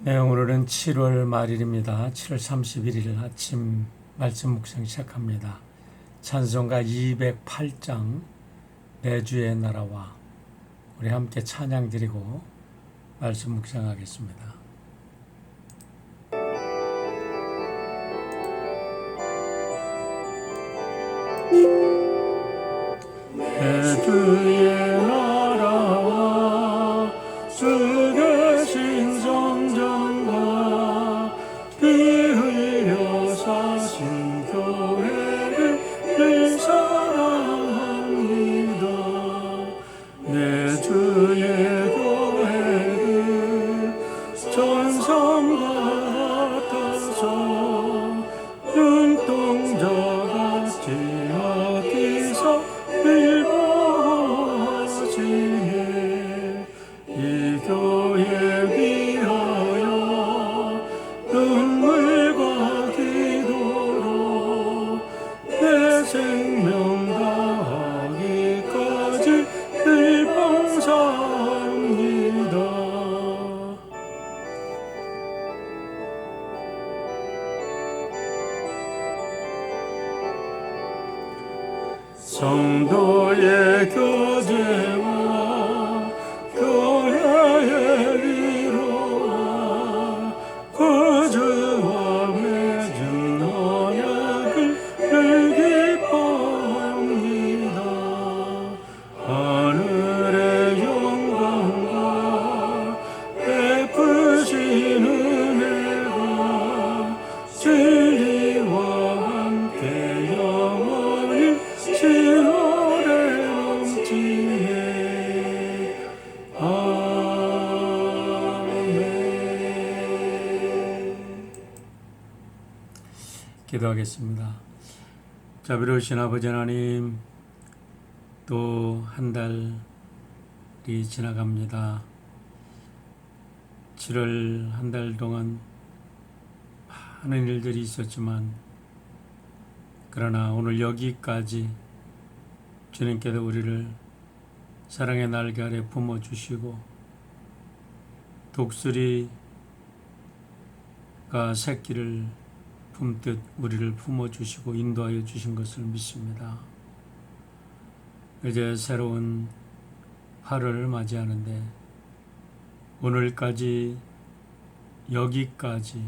네, 오늘은 7월 말일입니다. 7월 31일 아침 말씀 묵상 시작합니다. 찬송가 208장 내 주의 나라와 우리 함께 찬양 드리고 말씀 묵상하겠습니다. 내 주의 나라와 주 계신 성전과 피 흘려 사신 교회를 늘 사랑합니다. 내 주의 교회를 전성과 같아서 눈동자같이 어디서 일보하시네. 이 교회 위하여 눈물과 기도로 내 생명 다하기까지 늘 봉사합니다. 성도의 교제와 교회의 위로와 거주와 맺은 언약을 늘 기뻐합니다. 하늘의 영광과 베푸신 은혜가 진리와 함께 영원히 시로에 넘치네. 아멘. 기도하겠습니다. 자비로우신 아버지 하나님, 또 한 달이 지나갑니다. 7월 한 달 동안 많은 일들이 있었지만 그러나 오늘 여기까지 주님께서 우리를 사랑의 날개 아래 품어주시고 독수리가 새끼를 품듯 우리를 품어주시고 인도하여 주신 것을 믿습니다. 이제 새로운 8월을 맞이하는데 오늘까지 여기까지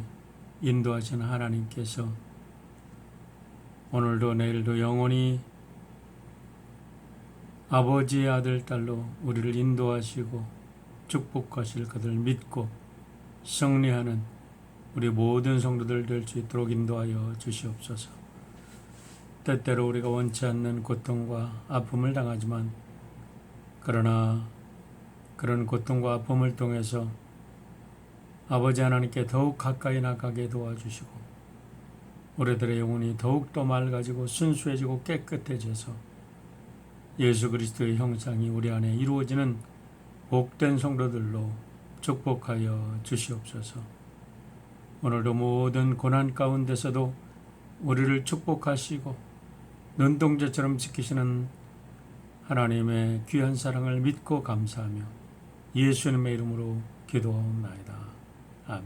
인도하신 하나님께서 오늘도 내일도 영원히 아버지의 아들 딸로 우리를 인도하시고 축복하실 것을 믿고 승리하는 우리 모든 성도들 될 수 있도록 인도하여 주시옵소서. 때때로 우리가 원치 않는 고통과 아픔을 당하지만 그러나 그런 고통과 아픔을 통해서 아버지 하나님께 더욱 가까이 나가게 도와주시고 우리들의 영혼이 더욱더 맑아지고 순수해지고 깨끗해져서 예수 그리스도의 형상이 우리 안에 이루어지는 복된 성도들로 축복하여 주시옵소서. 오늘도 모든 고난 가운데서도 우리를 축복하시고 눈동자처럼 지키시는 하나님의 귀한 사랑을 믿고 감사하며 예수님의 이름으로 기도하옵나이다. 아멘.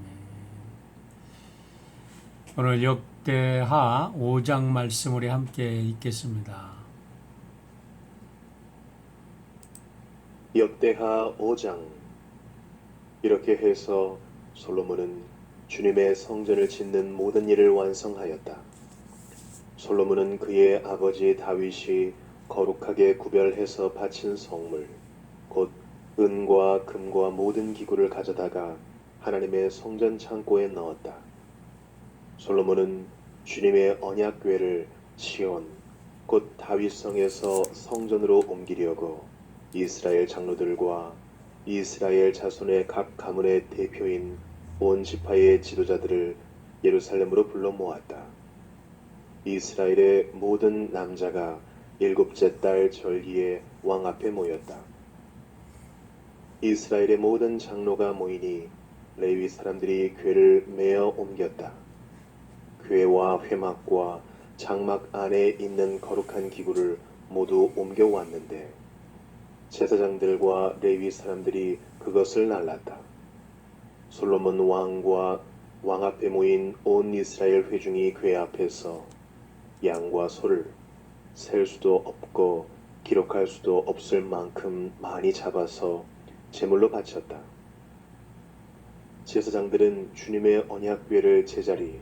오늘 역대하 5장 말씀 우리 함께 읽겠습니다. 역대하 5장. 이렇게 해서 솔로몬은 주님의 성전을 짓는 모든 일을 완성하였다. 솔로몬은 그의 아버지 다윗이 거룩하게 구별해서 바친 성물, 곧 은과 금과 모든 기구를 가져다가 하나님의 성전 창고에 넣었다. 솔로몬은 주님의 언약궤를 시온, 곧 다윗성에서 성전으로 옮기려고 이스라엘 장로들과 이스라엘 자손의 각 가문의 대표인 온 지파의 지도자들을 예루살렘으로 불러 모았다. 이스라엘의 모든 남자가 7째 달 절기에 왕 앞에 모였다. 이스라엘의 모든 장로가 모이니 레위 사람들이 궤를 메어 옮겼다. 궤와 회막과 장막 안에 있는 거룩한 기구를 모두 솔로몬 왕과 왕 앞에 모인 온 이스라엘 회중이 그의 앞에서 양과 소를 셀 수도 없고 기록할 수도 없을 만큼 많이 잡아서 제물로 바쳤다. 제사장들은 주님의 언약궤를 제자리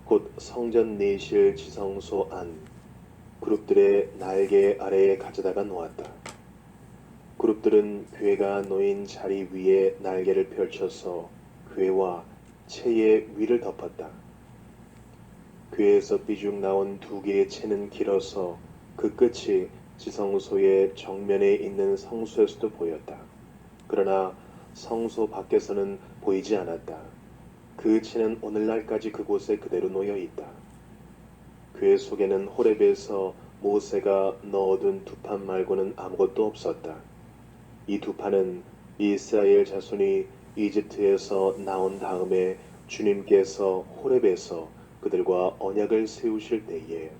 곧 성전 내실 지성소 안 그룹들의 날개 아래에 가져다가 놓았다. 그룹들은 궤가 놓인 자리 위에 날개를 펼쳐서 궤와 채의 위를 덮었다. 궤에서 삐죽 나온 두 개의 채는 길어서 그 끝이 지성소의 정면에 있는 성소에서도 보였다. 그러나 성소 밖에서는 보이지 않았다. 그 채는 오늘날까지 그곳에 그대로 놓여 있다. 궤 속에는 호렙에서 모세가 넣어둔 두 판 말고는 아무것도 없었다. 이 두 판은 이스라엘 자손이 이집트에서 나온 다음에 주님께서 호렙에서 그들과 언약을 세우실 때에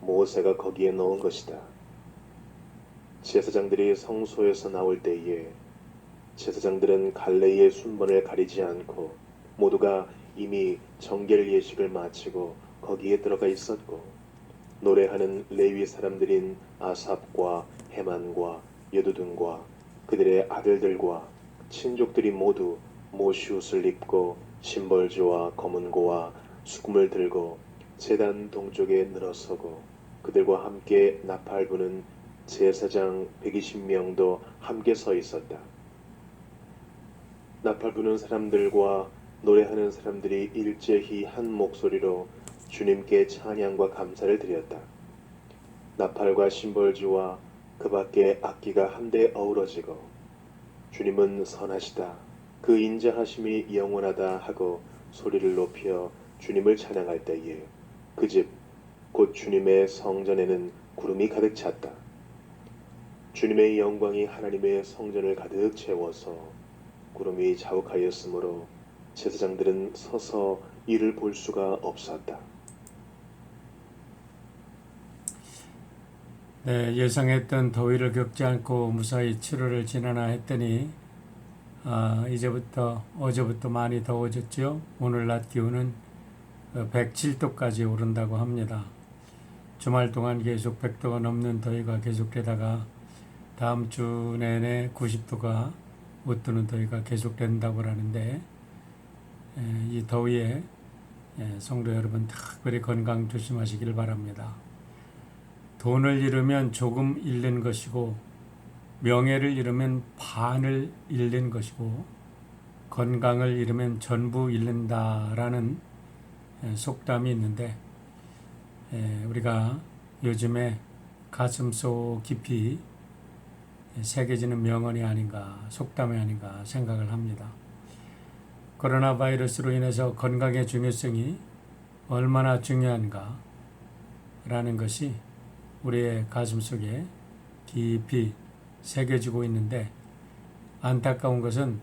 모세가 거기에 넣은 것이다. 제사장들이 성소에서 나올 때에 제사장들은 갈래의 순번을 가리지 않고 모두가 이미 정결 예식을 마치고 거기에 들어가 있었고 노래하는 레위 사람들인 아삽과 헤만과 여두둔과 그들의 아들들과 친족들이 모두 모시옷을 입고 심벌주와 검은고와 수금을 들고 제단 동쪽에 늘어서고 그들과 함께 나팔 부는 제사장 120명도 함께 서 있었다. 나팔 부는 사람들과 노래하는 사람들이 일제히 한 목소리로 주님께 찬양과 감사를 드렸다. 나팔과 심벌주와 그 밖에 악기가 한데 어우러지고 주님은 선하시다. 그 인자하심이 영원하다 하고 소리를 높여 주님을 찬양할 때에 그 집 곧 주님의 성전에는 구름이 가득 찼다. 주님의 영광이 하나님의 성전을 가득 채워서 구름이 자욱하였으므로 제사장들은 서서 이를 볼 수가 없었다. 네, 예상했던 더위를 겪지 않고 무사히 7월을 지나나 했더니 이제부터 어제부터 많이 더워졌죠. 오늘 낮 기온은 107도까지 오른다고 합니다. 주말 동안 계속 100도가 넘는 더위가 계속되다가 다음 주 내내 90도가 웃도는 더위가 계속된다고 하는데 이 더위에 성도 여러분 특별히 건강 조심하시길 바랍니다. 돈을 잃으면 조금 잃는 것이고 명예를 잃으면 반을 잃는 것이고 건강을 잃으면 전부 잃는다라는 속담이 있는데 우리가 요즘에 가슴속 깊이 새겨지는 명언이 아닌가 속담이 아닌가 생각을 합니다. 코로나 바이러스로 인해서 건강의 중요성이 얼마나 중요한가 라는 것이 우리의 가슴속에 깊이 새겨지고 있는데 안타까운 것은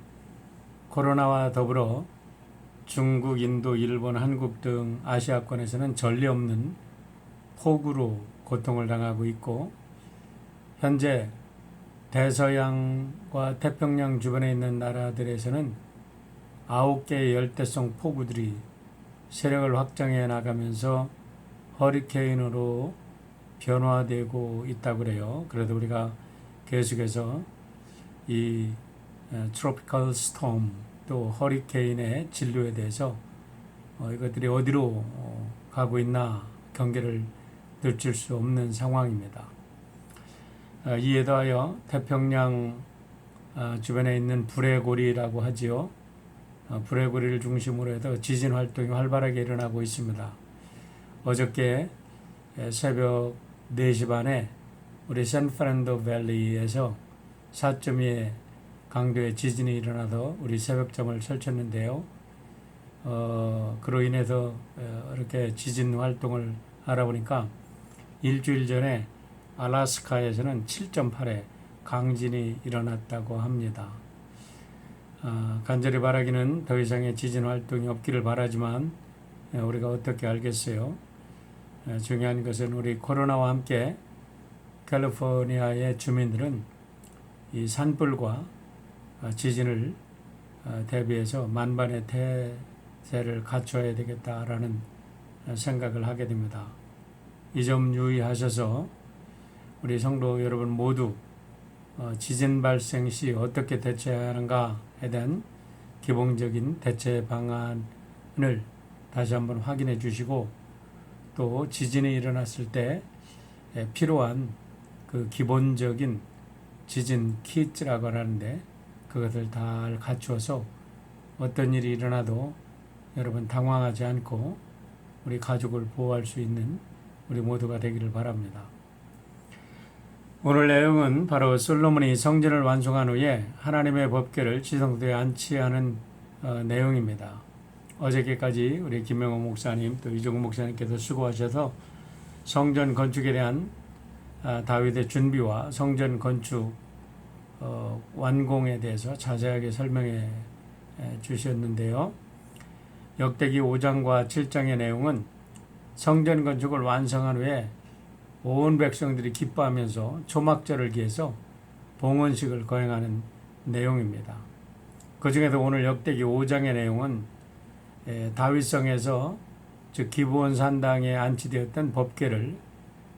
코로나와 더불어 중국, 인도, 일본, 한국 등 아시아권에서는 전례 없는 폭우로 고통을 당하고 있고 현재 대서양과 태평양 주변에 있는 나라들에서는 9개의 열대성 폭우들이 세력을 확장해 나가면서 허리케인으로 변화되고 있다고 그래요. 그래도 우리가 계속해서 이 트로피컬 스톰 또 허리케인의 진로에 대해서 이것들이 어디로 가고 있나 경계를 늦출 수 없는 상황입니다. 이에 더하여 태평양 주변에 있는 불의 고리라고 하지요. 불의 고리를 중심으로 해서 지진 활동이 활발하게 일어나고 있습니다. 어저께 새벽 4시 반에 우리 샌프란도 밸리에서 4.2의 강도의 지진이 일어나서 우리 새벽잠을 설쳤는데요. 그로 인해서 이렇게 지진 활동을 알아보니까 일주일 전에 알래스카에서는 7.8의 강진이 일어났다고 합니다. 간절히 바라기는 더 이상의 지진 활동이 없기를 바라지만 우리가 어떻게 알겠어요? 중요한 것은 우리 코로나와 함께 캘리포니아의 주민들은 이 산불과 지진을 대비해서 만반의 태세를 갖춰야 되겠다라는 생각을 하게 됩니다. 이 점 유의하셔서 우리 성도 여러분 모두 지진 발생 시 어떻게 대처해야 하는가에 대한 기본적인 대체 방안을 다시 한번 확인해 주시고, 또 지진이 일어났을 때 필요한 그 기본적인 지진 키트라고 하는데 그것을 다 갖추어서 어떤 일이 일어나도 여러분 당황하지 않고 우리 가족을 보호할 수 있는 우리 모두가 되기를 바랍니다. 오늘 내용은 바로 솔로몬이 성전을 완성한 후에 하나님의 법궤를 지성소에 안치하는 내용입니다. 어저께까지 우리 김명호 목사님 또 이종훈 목사님께서 수고하셔서 성전 건축에 대한 다윗의 준비와 성전 건축 완공에 대해서 자세하게 설명해 주셨는데요. 역대기 5장과 7장의 내용은 성전 건축을 완성한 후에 온 백성들이 기뻐하면서 초막절을 기해서 봉헌식을 거행하는 내용입니다. 그 중에서 오늘 역대기 5장의 내용은 다윗성에서 즉 기브온 산당에 안치되었던 법궤를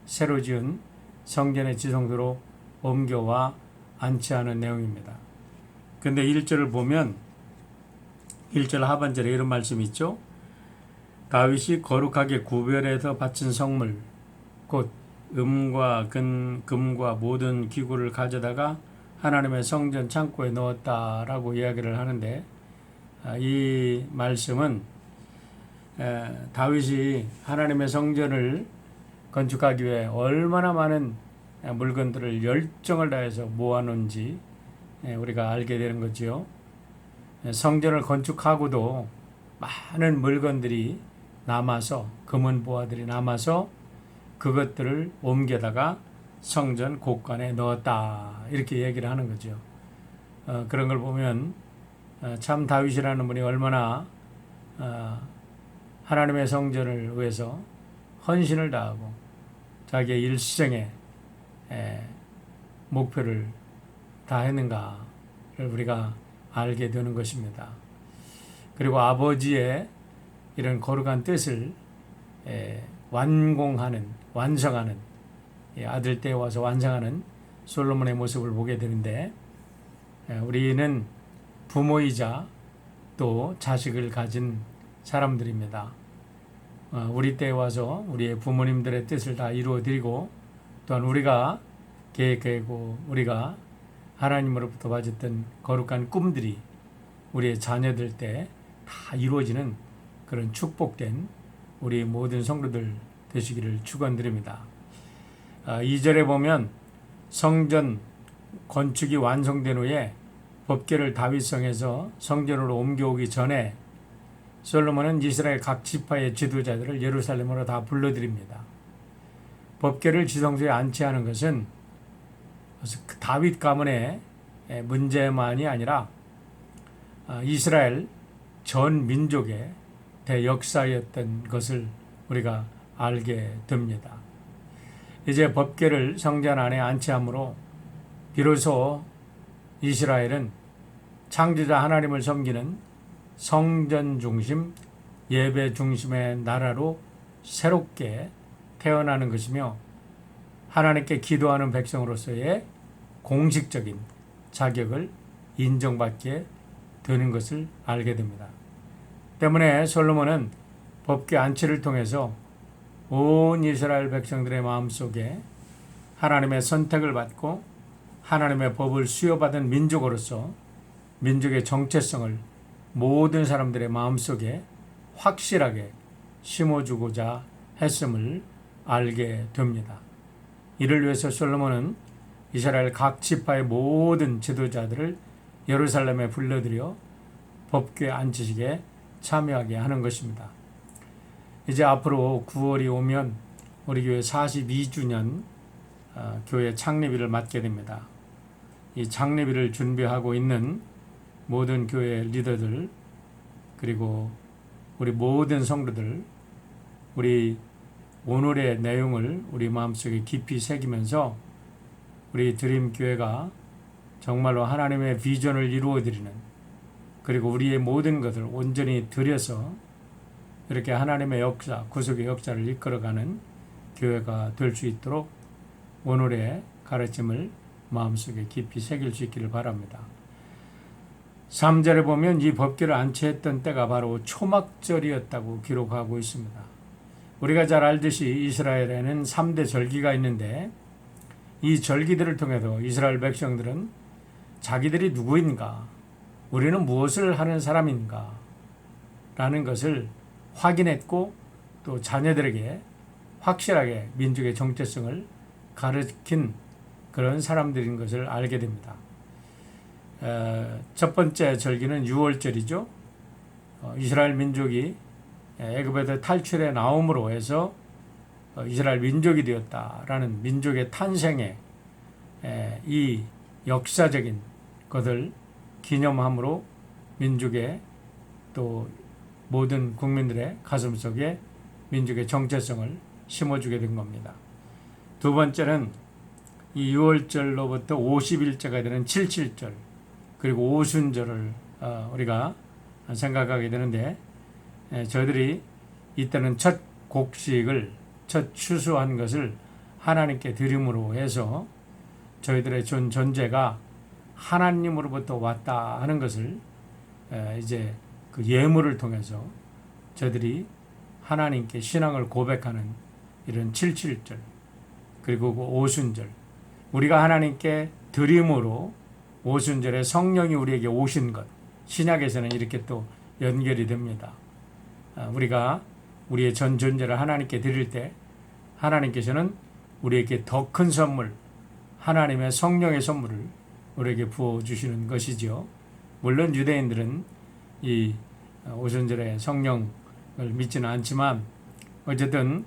새로 지은 성전의 지성소로 옮겨와 안치하는 내용입니다. 근데 1절을 보면 1절 하반절에 이런 말씀이 있죠. 다윗이 거룩하게 구별해서 바친 성물 곧 금과 모든 기구를 가져다가 하나님의 성전 창고에 넣었다라고 이야기를 하는데, 이 말씀은 다윗이 하나님의 성전을 건축하기 위해 얼마나 많은 물건들을 열정을 다해서 모아놓은지 우리가 알게 되는 거죠. 성전을 건축하고도 많은 물건들이 남아서, 금은 보화들이 남아서 그것들을 옮겨다가 성전 곳간에 넣었다, 이렇게 얘기를 하는 거죠. 그런 걸 보면 참 다윗이라는 분이 얼마나 하나님의 성전을 위해서 헌신을 다하고 자기의 일생에 목표를 다했는가를 우리가 알게 되는 것입니다. 그리고 아버지의 이런 거룩한 뜻을 완성하는 아들 때에 와서 완성하는 솔로몬의 모습을 보게 되는데, 우리는 부모이자 또 자식을 가진 사람들입니다. 우리 때에 와서 우리의 부모님들의 뜻을 다 이루어드리고, 또한 우리가 계획하고 우리가 하나님으로부터 받았던 거룩한 꿈들이 우리의 자녀들 때 다 이루어지는 그런 축복된 우리 모든 성도들 되시기를 축원드립니다. 2절에 보면 성전 건축이 완성된 후에 법궤를 다윗성에서 성전으로 옮겨오기 전에 솔로몬은 이스라엘 각 지파의 지도자들을 예루살렘으로 다 불러들입니다. 법궤를 지성소에 안치하는 것은 다윗 가문의 문제만이 아니라 이스라엘 전 민족의 대역사였던 것을 우리가 알게 됩니다. 이제 법궤를 성전 안에 안치함으로 비로소 이스라엘은 창조자 하나님을 섬기는 성전 중심, 예배 중심의 나라로 새롭게 태어나는 것이며, 하나님께 기도하는 백성으로서의 공식적인 자격을 인정받게 되는 것을 알게 됩니다. 때문에 솔로몬은 법궤 안치를 통해서 온 이스라엘 백성들의 마음속에 하나님의 선택을 받고 하나님의 법을 수여받은 민족으로서 민족의 정체성을 모든 사람들의 마음속에 확실하게 심어주고자 했음을 알게 됩니다. 이를 위해서 솔로몬은 이스라엘 각 지파의 모든 지도자들을 예루살렘에 불러들여 법궤 안치식에 참여하게 하는 것입니다. 이제 앞으로 9월이 오면 우리 교회 42주년 교회 창립일을 맞게 됩니다. 이 창립일을 준비하고 있는 모든 교회 리더들, 그리고 우리 모든 성도들, 우리 오늘의 내용을 우리 마음속에 깊이 새기면서 우리 드림교회가 정말로 하나님의 비전을 이루어드리는 그리고 우리의 모든 것을 온전히 들여서 이렇게 하나님의 역사, 구속의 역사를 이끌어가는 교회가 될 수 있도록 오늘의 가르침을 마음속에 깊이 새길 수 있기를 바랍니다. 3절에 보면 이 법궤를 안치했던 때가 바로 초막절이었다고 기록하고 있습니다. 우리가 잘 알듯이 이스라엘에는 3대 절기가 있는데 이 절기들을 통해서 이스라엘 백성들은 자기들이 누구인가, 우리는 무엇을 하는 사람인가 라는 것을 확인했고 또 자녀들에게 확실하게 민족의 정체성을 가르친 그런 사람들인 것을 알게 됩니다. 첫 번째 절기는 6월절이죠. 이스라엘 민족이 애굽에서 탈출해 나옴으로 해서 이스라엘 민족이 되었다라는 민족의 탄생의 이 역사적인 것을 기념함으로 민족의 또 모든 국민들의 가슴속에 민족의 정체성을 심어주게 된 겁니다. 두 번째는 이 6월절로부터 50일째가 되는 77절 그리고 오순절을 우리가 생각하게 되는데 저희들이 이때는 첫 곡식을 첫 추수한 것을 하나님께 드림으로 해서 저희들의 존재가 하나님으로부터 왔다 하는 것을 이제 그 예물을 통해서 저희들이 하나님께 신앙을 고백하는 이런 77절 그리고 그 오순절 우리가 하나님께 드림으로 오순절에 성령이 우리에게 오신 것 신약에서는 이렇게 또 연결이 됩니다. 우리가 우리의 전 존재를 하나님께 드릴 때 하나님께서는 우리에게 더 큰 선물 하나님의 성령의 선물을 우리에게 부어주시는 것이지요. 물론 유대인들은 이 오순절에 성령을 믿지는 않지만 어쨌든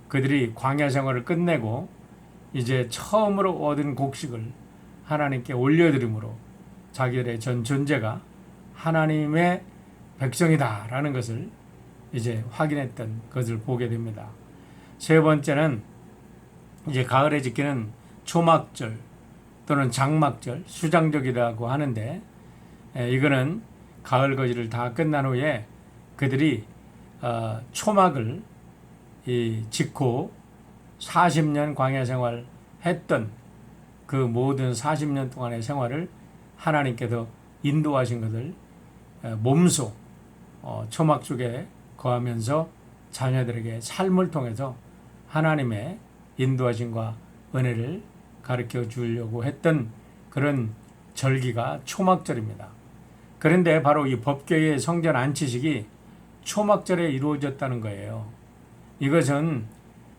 그들이 광야 생활을 끝내고 이제 처음으로 얻은 곡식을 하나님께 올려드림으로 자기들의 전 존재가 하나님의 백성이다라는 것을 이제 확인했던 것을 보게 됩니다. 세 번째는 이제 가을에 지키는 초막절 또는 장막절, 수장절이라고 하는데 이거는 가을 거지를 다 끝난 후에 그들이 초막을 짓고 40년 광야 생활 했던 그 모든 40년 동안의 생활을 하나님께서 인도하신 것을 몸소 초막 속에 거하면서 자녀들에게 삶을 통해서 하나님의 인도하심과 은혜를 가르쳐 주려고 했던 그런 절기가 초막절입니다. 그런데 바로 이 법궤의 성전 안치식이 초막절에 이루어졌다는 거예요. 이것은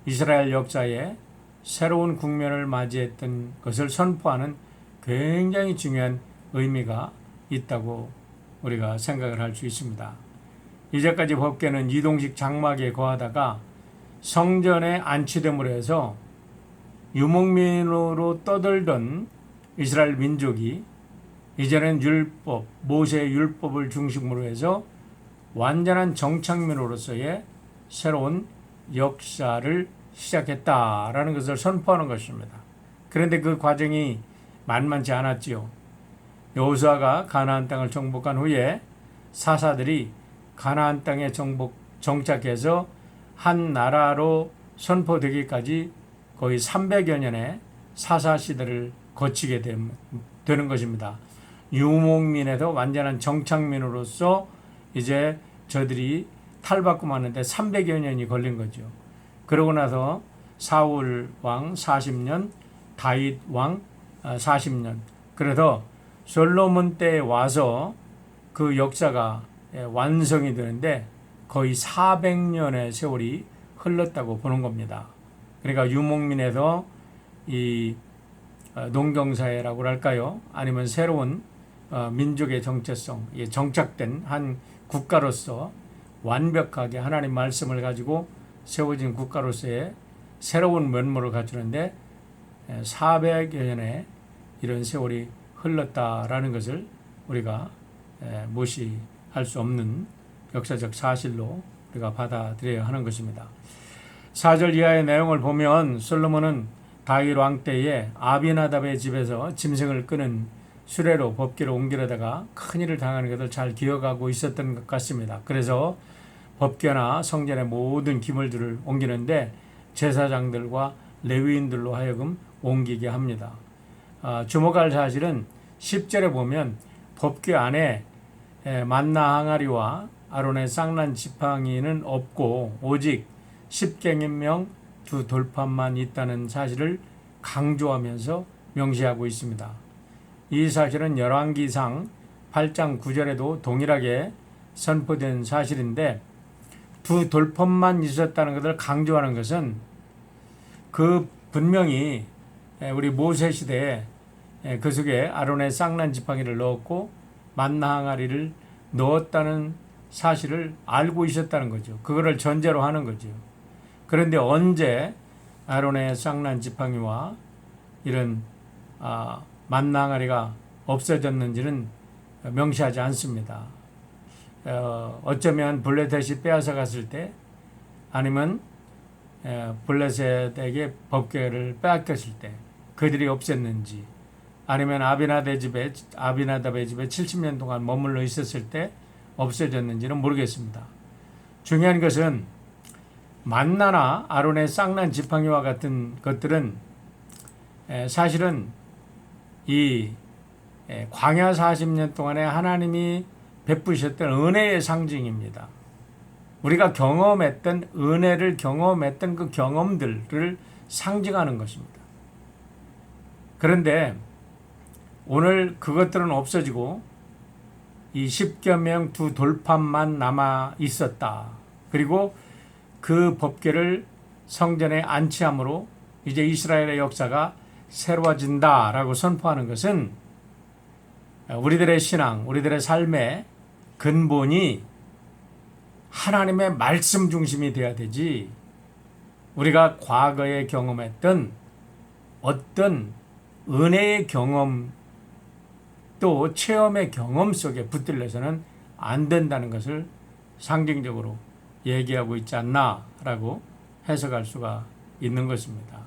이스라엘 역사에 새로운 국면을 맞이했던 것을 선포하는 굉장히 중요한 의미가 있다고 우리가 생각을 할 수 있습니다. 이제까지 법궤는 이동식 장막에 거하다가 성전에 안치됨으로 해서 유목민으로 떠들던 이스라엘 민족이 이제는 율법, 모세의 율법을 중심으로 해서 완전한 정착민으로서의 새로운 역사를 시작했다라는 것을 선포하는 것입니다. 그런데 그 과정이 만만치 않았지요. 여호수아가 가나안 땅을 정복한 후에 사사들이 가나안 땅에 정착해서 한 나라로 선포되기까지 거의 300여 년의 사사 시대를 거치게 되는 것입니다. 유목민에서 완전한 정착민으로서 이제 저들이 탈바꿈 하는데 300여 년이 걸린 거죠. 그러고 나서 사울 왕 40년, 다윗 왕 40년. 그래서 솔로몬 때에 와서 그 역사가 완성이 되는데 거의 400년의 세월이 흘렀다고 보는 겁니다. 그러니까 유목민에서 이 농경사회라고 할까요? 아니면 새로운 민족의 정체성, 정착된 한 국가로서 완벽하게 하나님 말씀을 가지고 세워진 국가로서의 새로운 면모를 갖추는데 400여 년의 이런 세월이 흘렀다라는 것을 우리가 무시할 수 없는 역사적 사실로 우리가 받아들여야 하는 것입니다. 4절 이하의 내용을 보면 솔로몬은 다윗 왕 때에 아비나답의 집에서 짐승을 끄는 수레로 법궤를 옮기려다가 큰일을 당하는 것을 잘 기억하고 있었던 것 같습니다. 그래서 법궤나 성전의 모든 기물들을 옮기는데 제사장들과 레위인들로 하여금 옮기게 합니다. 주목할 사실은 10절에 보면 법궤 안에 만나 항아리와 아론의 쌍난 지팡이는 없고 오직 십계명명 두 돌판만 있다는 사실을 강조하면서 명시하고 있습니다. 이 사실은 열왕기상 8장 9절에도 동일하게 선포된 사실인데 두 돌판만 있었다는 것을 강조하는 것은 그 분명히 우리 모세 시대에 그 속에 아론의 쌍난 지팡이를 넣었고 만나 항아리를 넣었다는 사실을 알고 있었다는 거죠. 그거를 전제로 하는 거죠. 그런데 언제 아론의 쌍난 지팡이와 이런 만나 항아리가 없어졌는지는 명시하지 않습니다. 어쩌면 블레셋이 빼앗아 갔을 때 아니면 블레셋에게 법궤를 빼앗겼을 때 그들이 없앴는지 아니면 아비나답의 집에 70년 동안 머물러 있었을 때 없어졌는지는 모르겠습니다. 중요한 것은 만나나 아론의 쌍난 지팡이와 같은 것들은 사실은 이 광야 40년 동안에 하나님이 베푸셨던 은혜의 상징입니다. 우리가 경험했던 은혜를 경험했던 그 경험들을 상징하는 것입니다. 그런데 오늘 그것들은 없어지고 이 십계명 두 돌판만 남아 있었다. 그리고 그 법궤를 성전에 안치함으로 이제 이스라엘의 역사가 새로워진다라고 선포하는 것은 우리들의 신앙, 우리들의 삶의 근본이 하나님의 말씀 중심이 되어야 되지 우리가 과거에 경험했던 어떤 은혜의 경험 또 체험의 경험 속에 붙들려서는 안 된다는 것을 상징적으로 얘기하고 있지 않나라고 해석할 수가 있는 것입니다.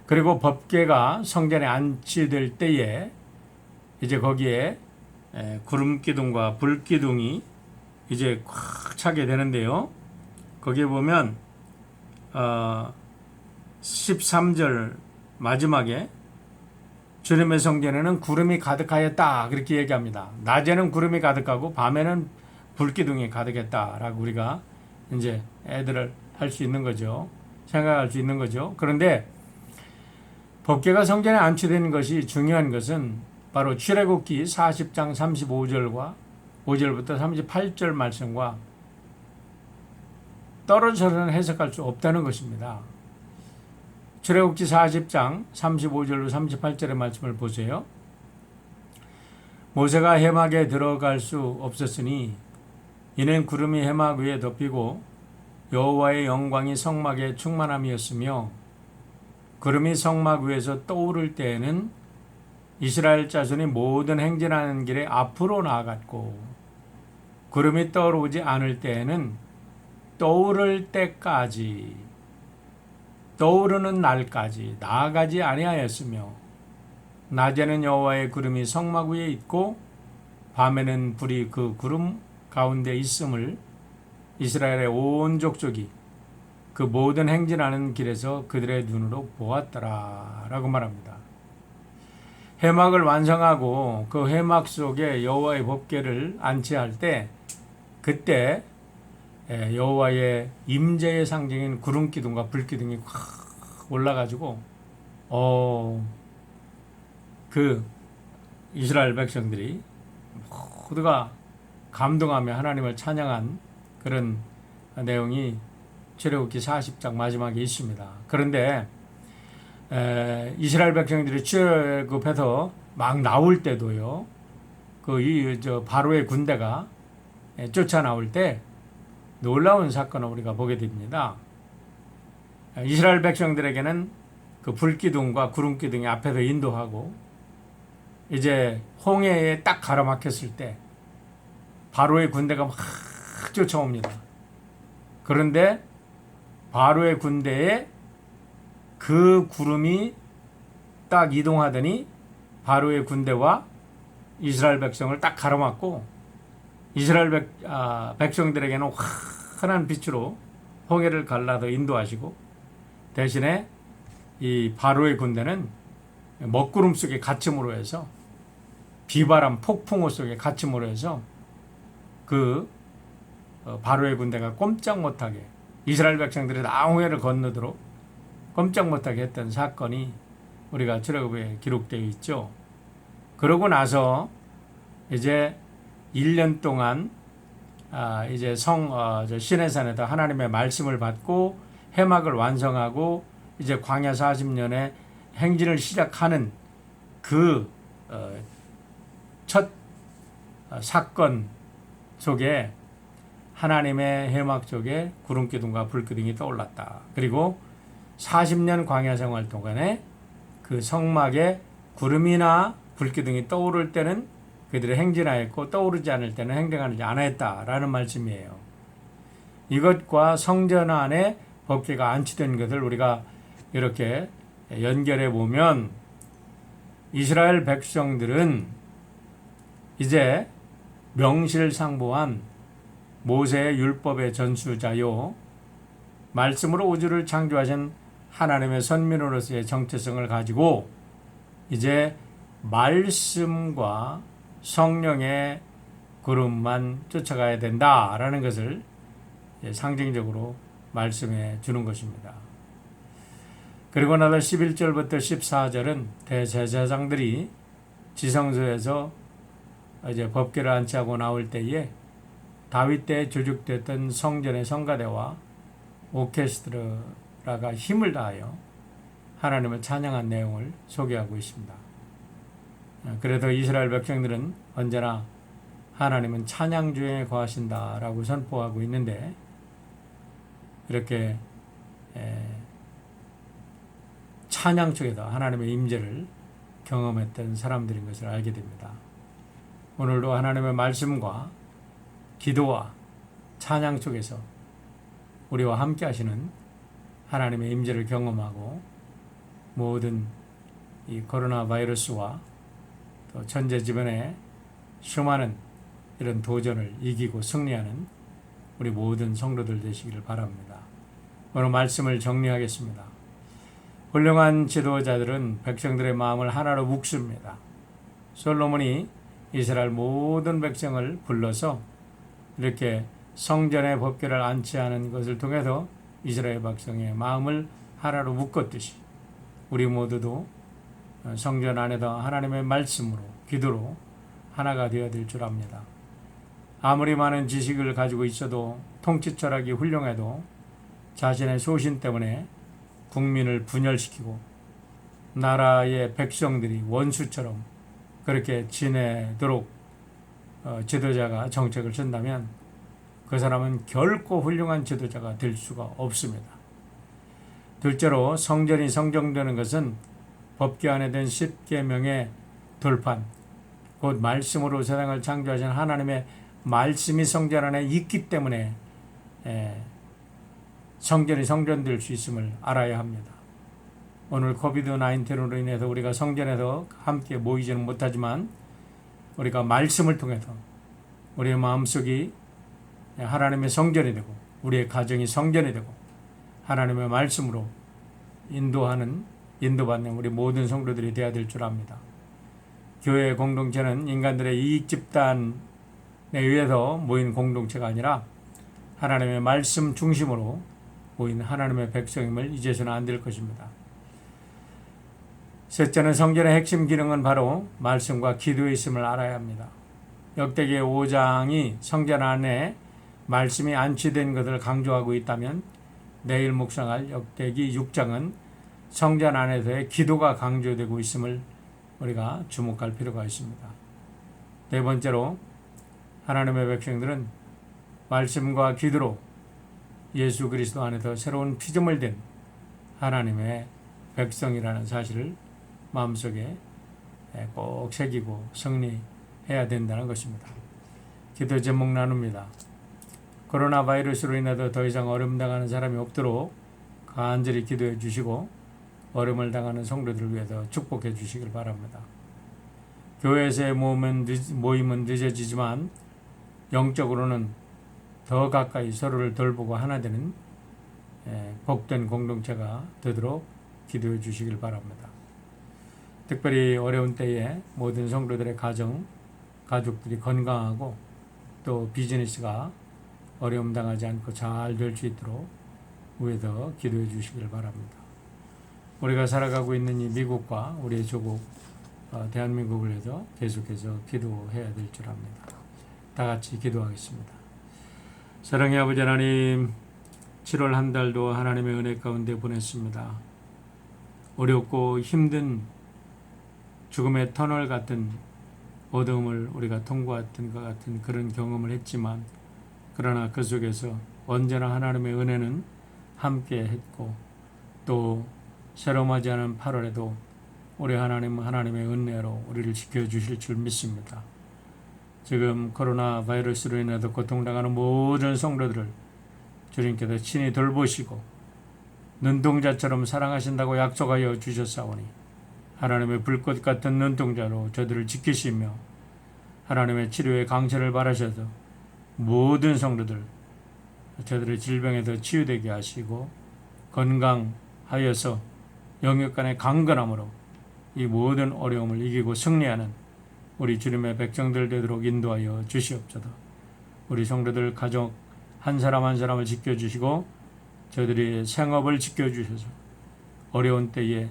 그리고 법궤가 성전에 안치될 때에 이제 거기에 구름기둥과 불기둥이 이제 꽉 차게 되는데요. 거기에 보면 13절 마지막에 주님의 성전에는 구름이 가득하였다 그렇게 얘기합니다. 낮에는 구름이 가득하고 밤에는 불기둥이 가득했다라고 우리가 이제 애들을 할 수 있는 거죠. 생각할 수 있는 거죠. 그런데 법궤가 성전에 안치되는 것이 중요한 것은 바로 출애굽기 40장 35절과 5절부터 38절 말씀과 떨어져서는 해석할 수 없다는 것입니다. 출애굽기 40장 35절로 38절의 말씀을 보세요. 모세가 해막에 들어갈 수 없었으니 이는 구름이 해막 위에 덮이고 여호와의 영광이 성막에 충만함이었으며 구름이 성막 위에서 떠오를 때에는 이스라엘 자손이 모든 행진하는 길에 앞으로 나아갔고 구름이 떠오르지 않을 때에는 떠오를 때까지 떠오르는 날까지 나아가지 아니하였으며 낮에는 여호와의 구름이 성막 위에 있고 밤에는 불이 그 구름 가운데 있음을 이스라엘의 온 족속이 그 모든 행진하는 길에서 그들의 눈으로 보았더라 라고 말합니다. 회막을 완성하고 그 회막 속에 여호와의 법궤를 안치할 때 그때 여호와의 임재의 상징인 구름기둥과 불기둥이 확 올라가지고 그 이스라엘 백성들이 모두가 감동하며 하나님을 찬양한 그런 내용이 출애굽기 40장 마지막에 있습니다. 그런데 이스라엘 백성들이 출애굽해서 막 나올 때도요. 바로의 군대가 쫓아 나올 때 놀라운 사건을 우리가 보게 됩니다. 이스라엘 백성들에게는 그 불기둥과 구름기둥이 앞에서 인도하고 이제 홍해에 딱 가로막혔을 때 바로의 군대가 막 쫓아옵니다. 그런데 바로의 군대에 그 구름이 딱 이동하더니 바로의 군대와 이스라엘 백성을 딱 가로막고 이스라엘 백성들에게는 환한 빛으로 홍해를 갈라서 인도하시고 대신에 이 바로의 군대는 먹구름 속에 갇힘으로 해서 비바람 폭풍우 속에 갇힘으로 해서 그 바로의 군대가 꼼짝 못하게 이스라엘 백성들이 다 홍해를 건너도록 꼼짝 못하게 했던 사건이 우리가 출애굽에 기록되어 있죠. 그러고 나서 이제 1년 동안 이제 시내산에서 하나님의 말씀을 받고 해막을 완성하고 이제 광야 40년에 행진을 시작하는 그 첫 사건 속에 하나님의 해막 쪽에 구름기둥과 불기둥이 떠올랐다. 그리고 40년 광야 생활 동안에 그 성막에 구름이나 불기둥이 떠오를 때는 그들이 행진하였고 떠오르지 않을 때는 행동하지 않았다라는 말씀이에요. 이것과 성전 안에 법궤가 안치된 것을 우리가 이렇게 연결해 보면 이스라엘 백성들은 이제 명실상부한 모세의 율법의 전수자요 말씀으로 우주를 창조하신 하나님의 선민으로서의 정체성을 가지고 이제 말씀과 성령의 구름만 쫓아가야 된다라는 것을 상징적으로 말씀해 주는 것입니다. 그리고 나서 11절부터 14절은 대제사장들이 지성소에서 이제 법궤를 안치하고 나올 때에 다윗 때 조직됐던 성전의 성가대와 오케스트라가 힘을 다하여 하나님을 찬양한 내용을 소개하고 있습니다. 그래도 이스라엘 백성들은 언제나 하나님은 찬양 중에 거하신다라고 선포하고 있는데 이렇게 찬양 속에서 하나님의 임재를 경험했던 사람들인 것을 알게 됩니다. 오늘도 하나님의 말씀과 기도와 찬양 속에서 우리와 함께 하시는 하나님의 임재를 경험하고 모든 이 코로나 바이러스와 또 천재지변의 수많은 이런 도전을 이기고 승리하는 우리 모든 성도들 되시기를 바랍니다. 오늘 말씀을 정리하겠습니다. 훌륭한 지도자들은 백성들의 마음을 하나로 묶습니다. 솔로몬이 이스라엘 모든 백성을 불러서 이렇게 성전의 법궤를 안치하는 것을 통해서 이스라엘 백성의 마음을 하나로 묶었듯이 우리 모두도 성전 안에서 하나님의 말씀으로 기도로 하나가 되어야 될 줄 압니다. 아무리 많은 지식을 가지고 있어도 통치 철학이 훌륭해도 자신의 소신 때문에 국민을 분열시키고 나라의 백성들이 원수처럼 그렇게 지내도록 지도자가 정책을 쓴다면 그 사람은 결코 훌륭한 지도자가 될 수가 없습니다. 둘째로 성전이 성정되는 것은 법궤 안에 든 10계명의 돌판, 곧 말씀으로 세상을 창조하신 하나님의 말씀이 성전 안에 있기 때문에 성전이 성전될 수 있음을 알아야 합니다. 오늘 코비드-19로 인해서 우리가 성전에서 함께 모이지는 못하지만 우리가 말씀을 통해서 우리의 마음속이 하나님의 성전이 되고 우리의 가정이 성전이 되고 하나님의 말씀으로 인도받는 우리 모든 성도들이 되어야 될 줄 압니다. 교회 공동체는 인간들의 이익 집단에 의해서 모인 공동체가 아니라 하나님의 말씀 중심으로 모인 하나님의 백성임을 잊어서는 안 될 것입니다. 셋째는 성전의 핵심 기능은 바로 말씀과 기도에 있음을 알아야 합니다. 역대기 5장이 성전 안에 말씀이 안치된 것을 강조하고 있다면 내일 묵상할 역대기 6장은 성전 안에서의 기도가 강조되고 있음을 우리가 주목할 필요가 있습니다. 네 번째로 하나님의 백성들은 말씀과 기도로 예수 그리스도 안에서 새로운 피조물 된 하나님의 백성이라는 사실을 마음속에 꼭 새기고 승리해야 된다는 것입니다. 기도 제목 나눕니다. 코로나 바이러스로 인해서 더 이상 어려움 당하는 사람이 없도록 간절히 기도해 주시고 어려움을 당하는 성도들을 위해서 축복해 주시길 바랍니다. 교회에서의 모임은 늦어지지만 영적으로는 더 가까이 서로를 돌보고 하나 되는 복된 공동체가 되도록 기도해 주시길 바랍니다. 특별히 어려운 때에 모든 성도들의 가족들이 건강하고 또 비즈니스가 어려움 당하지 않고 잘 될 수 있도록 위에서 기도해 주시길 바랍니다. 우리가 살아가고 있는 이 미국과 우리의 조국 대한민국을 위해서 계속해서 기도해야 될 줄 압니다. 다 같이 기도하겠습니다. 사랑의 아버지 하나님, 7월 한 달도 하나님의 은혜 가운데 보냈습니다. 어렵고 힘든 죽음의 터널 같은 어둠을 우리가 통과했던 것 같은 그런 경험을 했지만, 그러나 그 속에서 언제나 하나님의 은혜는 함께 했고, 또 새로 맞이하는 8월에도 우리 하나님의 은혜로 우리를 지켜주실 줄 믿습니다. 지금 코로나 바이러스로 인해서 고통당하는 모든 성도들을 주님께서 친히 돌보시고 눈동자처럼 사랑하신다고 약속하여 주셨사오니 하나님의 불꽃 같은 눈동자로 저들을 지키시며 하나님의 치료의 강철을 바라셔서 모든 성도들 저들의 질병에서 치유되게 하시고 건강하여서 영역 간의 강건함으로 이 모든 어려움을 이기고 승리하는 우리 주님의 백성들 되도록 인도하여 주시옵소서. 우리 성도들 가족 한 사람 한 사람을 지켜주시고 저들의 생업을 지켜주셔서 어려운 때에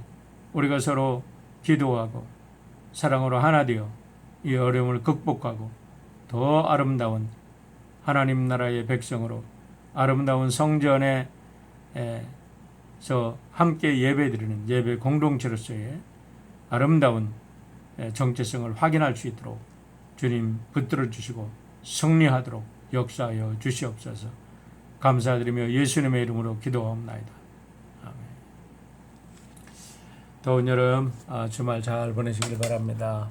우리가 서로 기도하고 사랑으로 하나 되어 이 어려움을 극복하고 더 아름다운 하나님 나라의 백성으로 아름다운 성전에서 함께 예배드리는 예배 공동체로서의 아름다운 정체성을 확인할 수 있도록 주님 붙들어 주시고 승리하도록 역사하여 주시옵소서. 감사드리며 예수님의 이름으로 기도하옵나이다. 아멘. 더운 여름 주말 잘 보내시길 바랍니다.